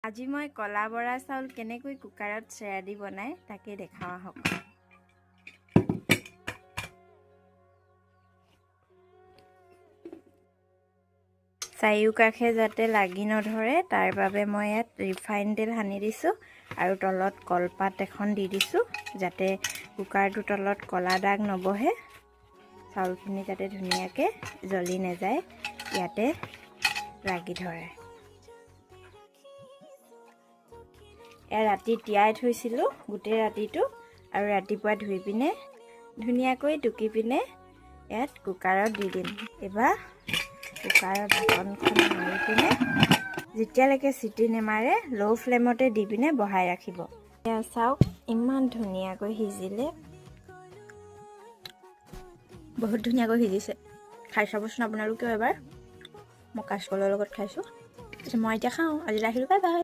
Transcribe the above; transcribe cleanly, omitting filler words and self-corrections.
আজি মই কলা বৰা চাউল কেনেকৈ কুকাৰত চেৰা দি বনাই তাকে দেখাও আহক। চাৰিওকাষে যাতে লাগি নধৰে তাৰ বাবে মই ইয়াত ৰিফাইন তেল সানি দিছোঁ আৰু তলত কলপাত এখন দি দিছোঁ যাতে কুকাৰটোৰ তলত কলা দাগ নবহে, চাউলখিনি যাতে ধুনীয়াকৈ জ্বলি নাযায় ইয়াতে লাগি ধৰে। এয়া ৰাতি তিয়াই থৈছিলোঁ গোটেই ৰাতিটো আৰু ৰাতিপুৱা ধুই পিনে ধুনীয়াকৈ টুকি পিনে ইয়াত কুকাৰত দি দিম। এবাৰ কুকাৰৰ ঢাকনখন মাৰি পিনে যেতিয়ালৈকে চিটি নেমাৰে ল' ফ্লেমতে দি পিনে বহাই ৰাখিব। এয়া চাওক ইমান ধুনীয়াকৈ সিজিলে, বহুত ধুনীয়াকৈ সিজিছে। খাই চাবচোন আপোনালোকেও এবাৰ। মই কাচকলৰ লগত খাইছোঁ। মই এতিয়া খাওঁ। আজি ৰাখিলোঁ, বাই বাই।